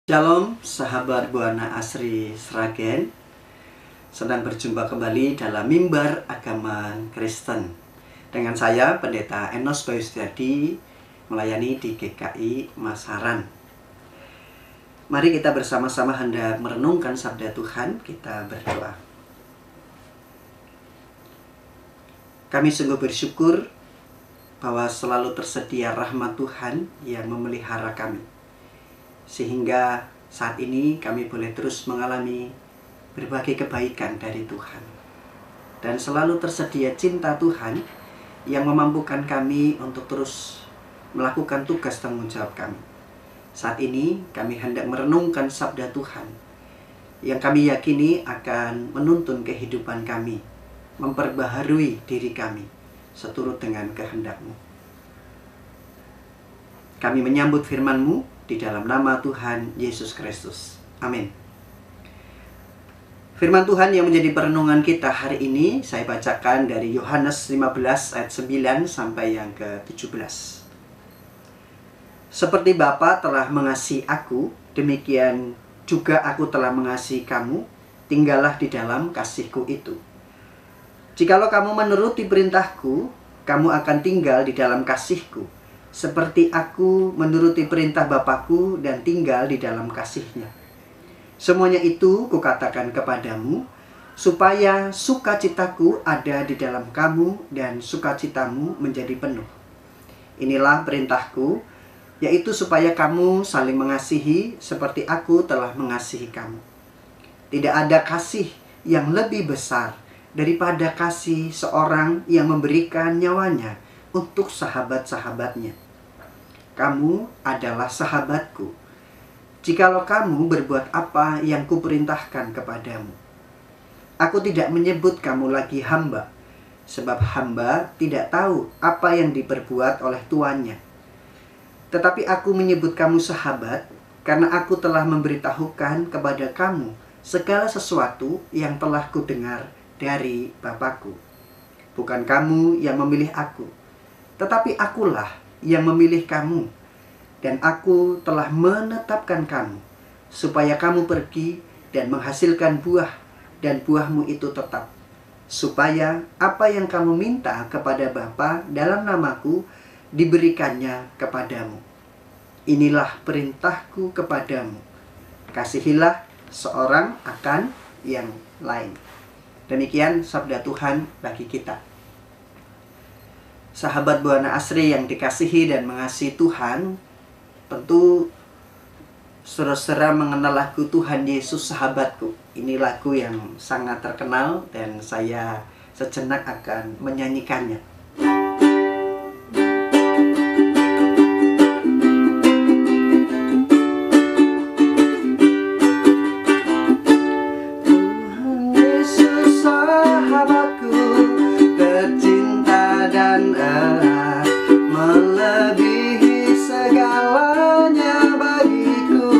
Shalom sahabat Buana Asri Sragen. Sedang berjumpa kembali dalam Mimbar Agama Kristen dengan saya Pendeta Enos Bayu Setiadi, melayani di GKI Masaran. Mari kita bersama-sama hendak merenungkan sabda Tuhan. Kita berdoa. Kami sungguh bersyukur bahwa selalu tersedia rahmat Tuhan yang memelihara kami, sehingga saat ini kami boleh terus mengalami berbagai kebaikan dari Tuhan. Dan selalu tersedia cinta Tuhan yang memampukan kami untuk terus melakukan tugas tanggung jawab kami. Saat ini kami hendak merenungkan sabda Tuhan yang kami yakini akan menuntun kehidupan kami, memperbaharui diri kami seturut dengan kehendak-Mu. Kami menyambut firman-Mu di dalam nama Tuhan Yesus Kristus. Amin. Firman Tuhan yang menjadi perenungan kita hari ini saya bacakan dari Yohanes 15 ayat 9 sampai yang ke-17. Seperti Bapa telah mengasihi aku, demikian juga aku telah mengasihi kamu, tinggallah di dalam kasih-Ku itu. Jikalau kamu menuruti perintah-Ku, kamu akan tinggal di dalam kasih-Ku, seperti aku menuruti perintah Bapa-Ku dan tinggal di dalam kasih-Nya. Semuanya itu kukatakan kepadamu, supaya sukacitaku ada di dalam kamu dan sukacitamu menjadi penuh. Inilah perintahku, yaitu supaya kamu saling mengasihi seperti aku telah mengasihi kamu. Tidak ada kasih yang lebih besar daripada kasih seorang yang memberikan nyawanya untuk sahabat-sahabatnya. Kamu adalah sahabatku, jikalau kamu berbuat apa yang kuperintahkan kepadamu. Aku tidak menyebut kamu lagi hamba, sebab hamba tidak tahu apa yang diperbuat oleh tuannya. Tetapi aku menyebut kamu sahabat, karena aku telah memberitahukan kepada kamu segala sesuatu yang telah kudengar dari Bapa-Ku. Bukan kamu yang memilih aku, tetapi akulah yang memilih kamu, dan aku telah menetapkan kamu, supaya kamu pergi dan menghasilkan buah, dan buahmu itu tetap, supaya apa yang kamu minta kepada Bapa dalam namaku, diberikannya kepadamu. Inilah perintahku kepadamu, kasihilah seorang akan yang lain. Demikian sabda Tuhan bagi kita. Sahabat Buana Asri yang dikasihi dan mengasihi Tuhan, tentu saudara mengenal lagu Tuhan Yesus Sahabatku. Ini lagu yang sangat terkenal dan saya sejenak akan menyanyikannya. Tuhan Yesus sahabatku, tercinta dan erat, melebihi segalanya bagiku.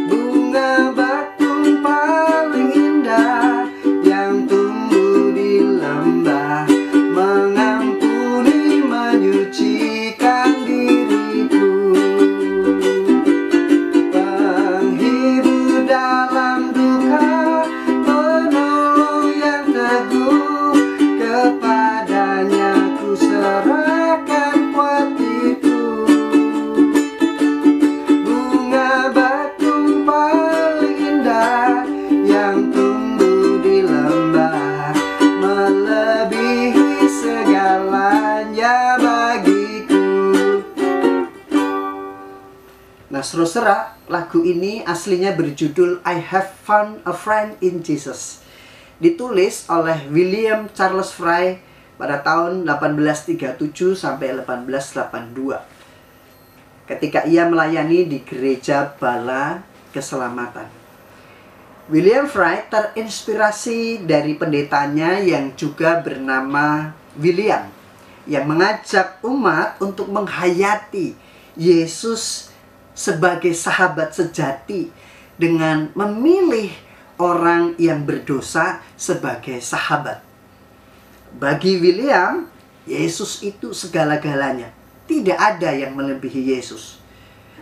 Bunga bakung paling indah yang tumbuh di lembah, mengampuni, menyucikan diriku. Penghibur dalam duka, penolong yang teguh, kepadanya ku serahkan kuatiku. Bunga bakung paling indah yang tumbuh di lembah, melebihi segalanya bagiku. Nah, saudara, lagu ini aslinya berjudul I Have Found a Friend in Jesus. Ditulis oleh William Charles Fry pada tahun 1837 sampai 1882. Ketika ia melayani di Gereja Bala Keselamatan. William Fry terinspirasi dari pendetanya yang juga bernama William, yang mengajak umat untuk menghayati Yesus sebagai sahabat sejati dengan memilih orang yang berdosa sebagai sahabat. Bagi William, Yesus itu segala-galanya. Tidak ada yang melebihi Yesus.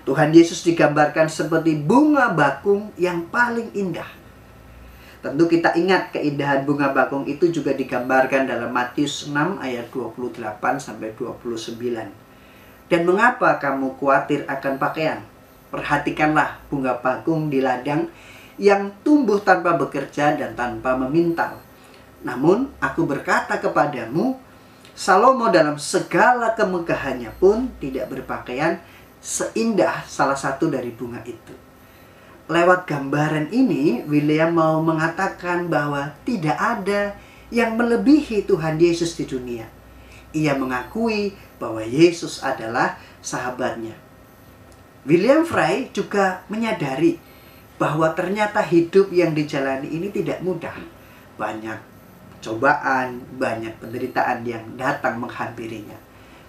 Tuhan Yesus digambarkan seperti bunga bakung yang paling indah. Tentu kita ingat keindahan bunga bakung itu juga digambarkan dalam Matius 6 ayat 28 sampai 29. Dan mengapa kamu khawatir akan pakaian? Perhatikanlah bunga bakung di ladang yang tumbuh tanpa bekerja dan tanpa memintal. Namun aku berkata kepadamu, Salomo dalam segala kemegahannya pun tidak berpakaian seindah salah satu dari bunga itu. Lewat gambaran ini, William mau mengatakan bahwa tidak ada yang melebihi Tuhan Yesus di dunia. Ia mengakui bahwa Yesus adalah sahabatnya. William Fry juga menyadari bahwa ternyata hidup yang dijalani ini tidak mudah. Banyak cobaan, banyak penderitaan yang datang menghampirinya.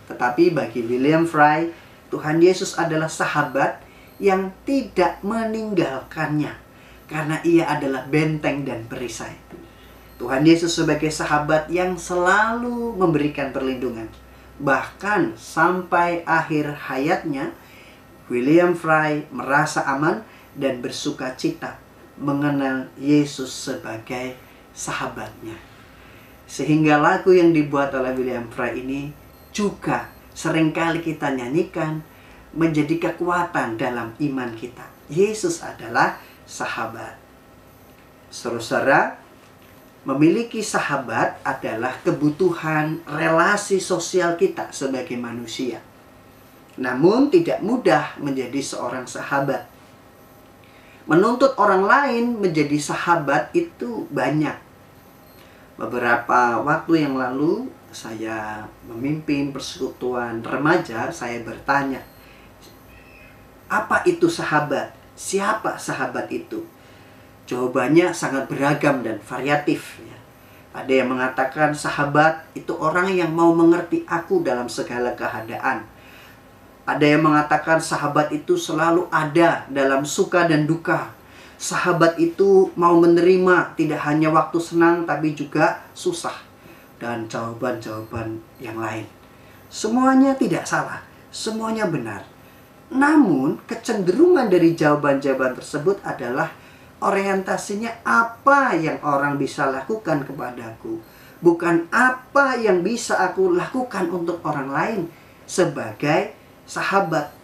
Tetapi bagi William Fry, Tuhan Yesus adalah sahabat yang tidak meninggalkannya, karena ia adalah benteng dan perisai. Tuhan Yesus sebagai sahabat yang selalu memberikan perlindungan. Bahkan sampai akhir hayatnya, William Fry merasa aman dan bersuka cita mengenal Yesus sebagai sahabatnya. Sehingga lagu yang dibuat oleh William Fry ini juga seringkali kita nyanyikan menjadi kekuatan dalam iman kita. Yesus adalah sahabat. Saudara, memiliki sahabat adalah kebutuhan relasi sosial kita sebagai manusia. Namun tidak mudah menjadi seorang sahabat. Menuntut orang lain menjadi sahabat itu banyak. Beberapa waktu yang lalu saya memimpin persekutuan remaja, saya bertanya, apa itu sahabat? Siapa sahabat itu? Jawabannya sangat beragam dan variatif. Ada yang mengatakan sahabat itu orang yang mau mengerti aku dalam segala keadaan. Ada yang mengatakan sahabat itu selalu ada dalam suka dan duka. Sahabat itu mau menerima tidak hanya waktu senang tapi juga susah. Dan jawaban-jawaban yang lain. Semuanya tidak salah, semuanya benar. Namun kecenderungan dari jawaban-jawaban tersebut adalah orientasinya apa yang orang bisa lakukan kepadaku, bukan apa yang bisa aku lakukan untuk orang lain sebagai sahabat.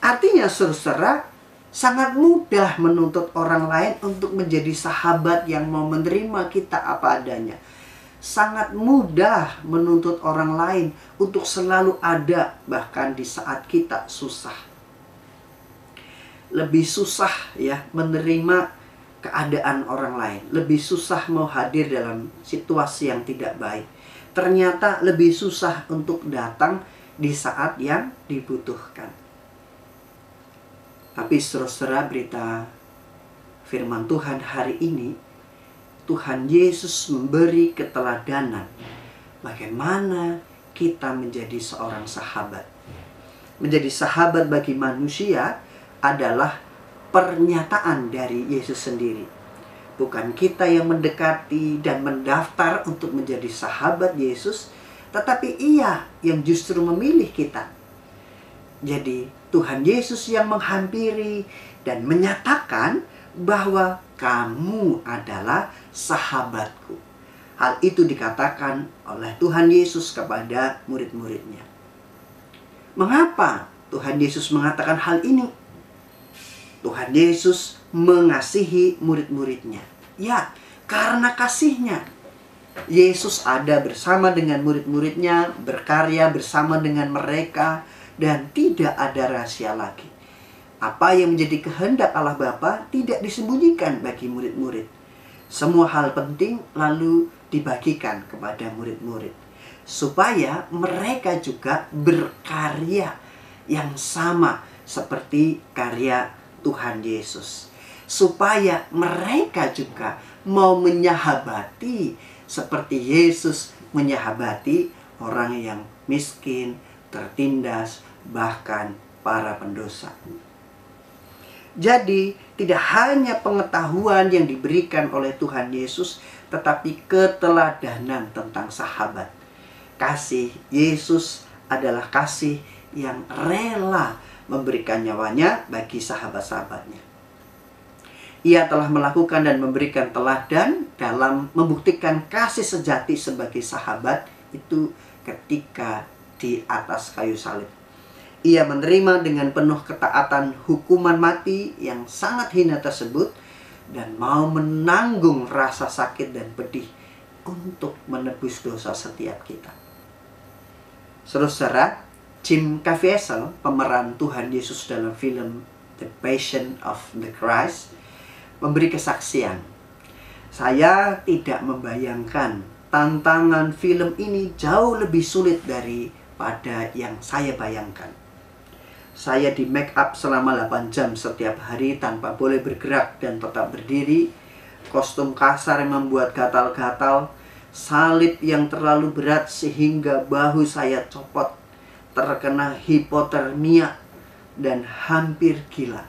Artinya saudara, sangat mudah menuntut orang lain untuk menjadi sahabat yang mau menerima kita apa adanya. Sangat mudah menuntut orang lain untuk selalu ada bahkan di saat kita susah. Lebih susah ya menerima keadaan orang lain. Lebih susah mau hadir dalam situasi yang tidak baik. Ternyata lebih susah untuk datang di saat yang dibutuhkan. Tapi saudara, berita firman Tuhan hari ini, Tuhan Yesus memberi keteladanan bagaimana kita menjadi seorang sahabat. Menjadi sahabat bagi manusia adalah pernyataan dari Yesus sendiri. Bukan kita yang mendekati dan mendaftar untuk menjadi sahabat Yesus, tetapi Ia yang justru memilih kita. Jadi Tuhan Yesus yang menghampiri dan menyatakan bahwa kamu adalah sahabatku. Hal itu dikatakan oleh Tuhan Yesus kepada murid-muridnya. Mengapa Tuhan Yesus mengatakan hal ini? Tuhan Yesus mengasihi murid-muridnya. Ya, karena kasihnya. Yesus ada bersama dengan murid-muridnya, berkarya bersama dengan mereka, dan tidak ada rahasia lagi. Apa yang menjadi kehendak Allah Bapa tidak disembunyikan bagi murid-murid. Semua hal penting lalu dibagikan kepada murid-murid, supaya mereka juga berkarya yang sama seperti karya Tuhan Yesus. Supaya mereka juga mau menyahabati seperti Yesus menyahabati orang yang miskin, tertindas, bahkan para pendosa. Jadi, tidak hanya pengetahuan yang diberikan oleh Tuhan Yesus, tetapi keteladanan tentang sahabat. Kasih Yesus adalah kasih yang rela memberikan nyawanya bagi sahabat-sahabatnya. Ia telah melakukan dan memberikan teladan dalam membuktikan kasih sejati sebagai sahabat itu ketika di atas kayu salib. Ia menerima dengan penuh ketaatan hukuman mati yang sangat hina tersebut dan mau menanggung rasa sakit dan pedih untuk menebus dosa setiap kita. Saudara, Jim Caviezel, pemeran Tuhan Yesus dalam film The Passion of the Christ, memberi kesaksian. Saya tidak membayangkan tantangan film ini jauh lebih sulit daripada yang saya bayangkan. Saya di make up selama 8 jam setiap hari tanpa boleh bergerak dan tetap berdiri. Kostum kasar yang membuat gatal-gatal, salib yang terlalu berat sehingga bahu saya copot, terkena hipotermia dan hampir gila.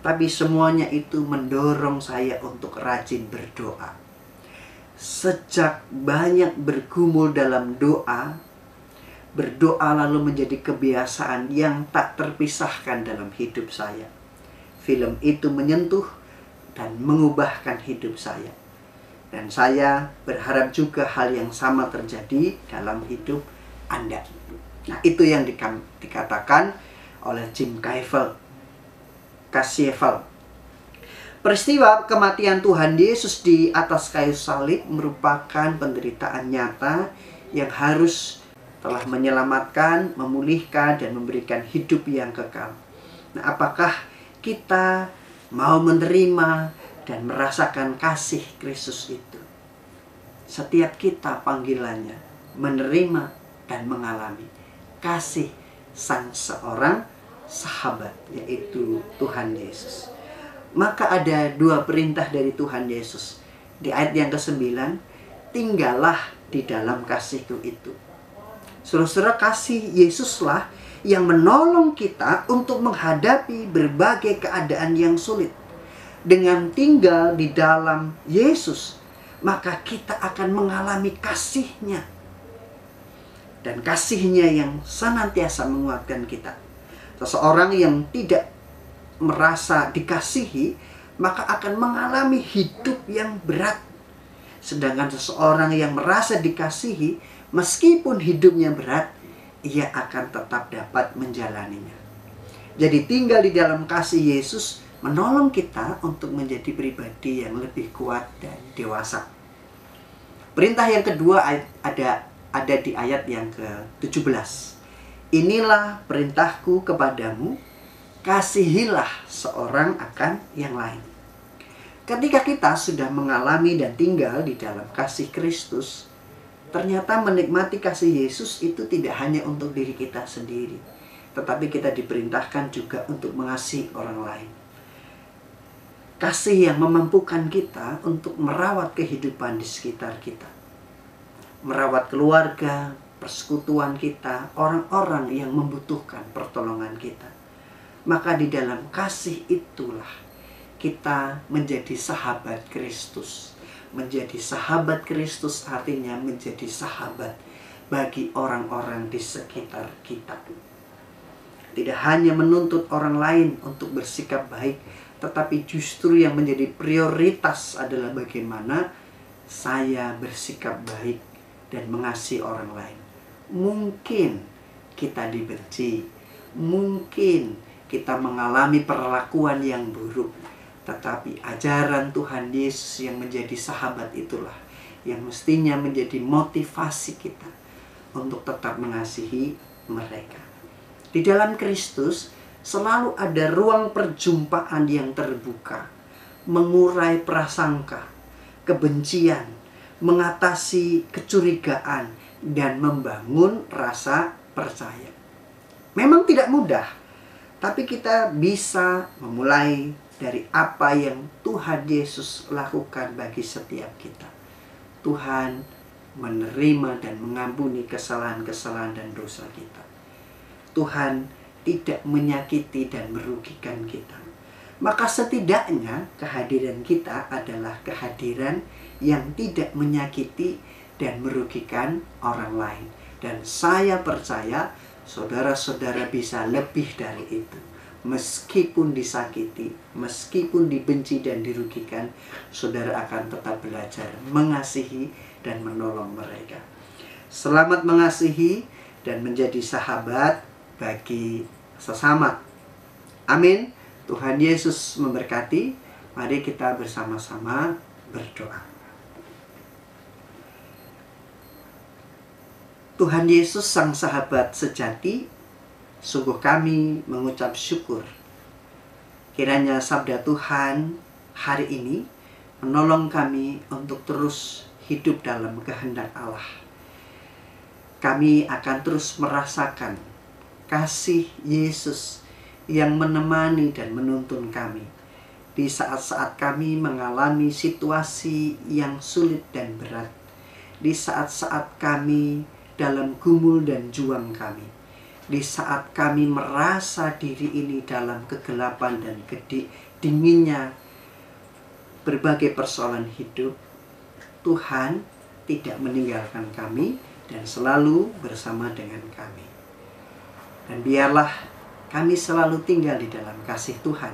Tapi semuanya itu mendorong saya untuk rajin berdoa. Sejak banyak bergumul dalam doa, berdoa lalu menjadi kebiasaan yang tak terpisahkan dalam hidup saya. Film itu menyentuh dan mengubahkan hidup saya. Dan saya berharap juga hal yang sama terjadi dalam hidup Anda. Nah, itu yang dikatakan oleh Jim Caviezel. Peristiwa kematian Tuhan Yesus di atas kayu salib merupakan penderitaan nyata yang harus telah menyelamatkan, memulihkan, dan memberikan hidup yang kekal. Nah, apakah kita mau menerima dan merasakan kasih Kristus itu? Setiap kita panggilannya menerima dan mengalami kasih sang seorang sahabat, yaitu Tuhan Yesus. Maka ada 2 perintah dari Tuhan Yesus. Di ayat yang ke-9, tinggallah di dalam kasihku itu. Saudara-saudara, kasih Yesuslah yang menolong kita untuk menghadapi berbagai keadaan yang sulit. Dengan tinggal di dalam Yesus, maka kita akan mengalami kasih-Nya. Dan kasih-Nya yang senantiasa menguatkan kita. Seseorang yang tidak merasa dikasihi, maka akan mengalami hidup yang berat. Sedangkan seseorang yang merasa dikasihi, meskipun hidupnya berat, ia akan tetap dapat menjalaninya. Jadi tinggal di dalam kasih Yesus menolong kita untuk menjadi pribadi yang lebih kuat dan dewasa. Perintah yang kedua ada di ayat yang ke-17. Inilah perintahku kepadamu, kasihilah seorang akan yang lain. Ketika kita sudah mengalami dan tinggal di dalam kasih Kristus, ternyata menikmati kasih Yesus itu tidak hanya untuk diri kita sendiri, tetapi kita diperintahkan juga untuk mengasihi orang lain. Kasih yang memampukan kita untuk merawat kehidupan di sekitar kita. Merawat keluarga, persekutuan kita, orang-orang yang membutuhkan pertolongan kita. Maka di dalam kasih itulah kita menjadi sahabat Kristus. Menjadi sahabat Kristus artinya menjadi sahabat bagi orang-orang di sekitar kita. Tidak hanya menuntut orang lain untuk bersikap baik, tetapi justru yang menjadi prioritas adalah bagaimana saya bersikap baik dan mengasihi orang lain. Mungkin kita dibenci, mungkin kita mengalami perlakuan yang buruk, tetapi ajaran Tuhan Yesus yang menjadi sahabat itulah yang mestinya menjadi motivasi kita untuk tetap mengasihi mereka. Di dalam Kristus selalu ada ruang perjumpaan yang terbuka, mengurai prasangka, kebencian, mengatasi kecurigaan, dan membangun rasa percaya. Memang tidak mudah, tapi kita bisa memulai dari apa yang Tuhan Yesus lakukan bagi setiap kita. Tuhan menerima dan mengampuni kesalahan-kesalahan dan dosa kita. Tuhan tidak menyakiti dan merugikan kita. Maka setidaknya kehadiran kita adalah kehadiran yang tidak menyakiti dan merugikan orang lain. Dan saya percaya saudara-saudara bisa lebih dari itu. meskipun disakiti, meskipun dibenci dan dirugikan, saudara akan tetap belajar mengasihi dan menolong mereka. Selamat mengasihi dan menjadi sahabat bagi sesama. Amin. Tuhan Yesus memberkati. Mari kita bersama-sama berdoa. Tuhan Yesus sang sahabat sejati, sungguh kami mengucap syukur. Kiranya sabda Tuhan hari ini menolong kami untuk terus hidup dalam kehendak Allah. Kami akan terus merasakan kasih Yesus yang menemani dan menuntun kami di saat-saat kami mengalami situasi yang sulit dan berat, di saat-saat kami dalam gumul dan juang kami, di saat kami merasa diri ini dalam kegelapan dan dinginnya berbagai persoalan hidup. Tuhan tidak meninggalkan kami dan selalu bersama dengan kami. Dan biarlah kami selalu tinggal di dalam kasih Tuhan.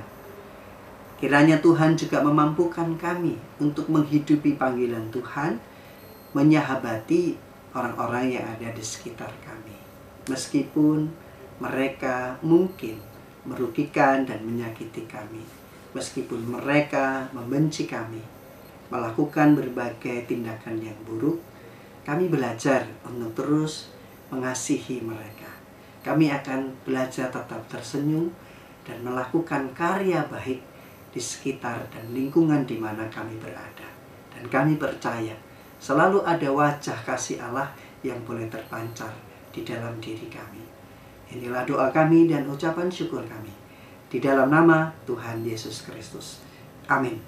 Kiranya Tuhan juga memampukan kami untuk menghidupi panggilan Tuhan, menyahabati orang-orang yang ada di sekitar kami, meskipun mereka mungkin merugikan dan menyakiti kami, meskipun mereka membenci kami, melakukan berbagai tindakan yang buruk. Kami belajar untuk terus mengasihi mereka. Kami akan belajar tetap tersenyum dan melakukan karya baik di sekitar dan lingkungan di mana kami berada. Dan kami percaya selalu ada wajah kasih Allah yang boleh terpancar di dalam diri kami. Inilah doa kami dan ucapan syukur kami. Di dalam nama Tuhan Yesus Kristus. Amin.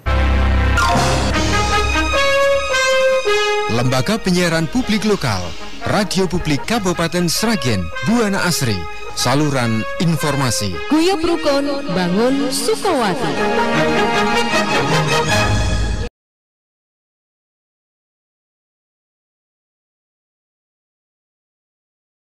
Lembaga Penyiaran Publik Lokal, Radio Publik Kabupaten Sragen, Buana Asri, saluran informasi. Guyub Rukun Bangun Sukowati.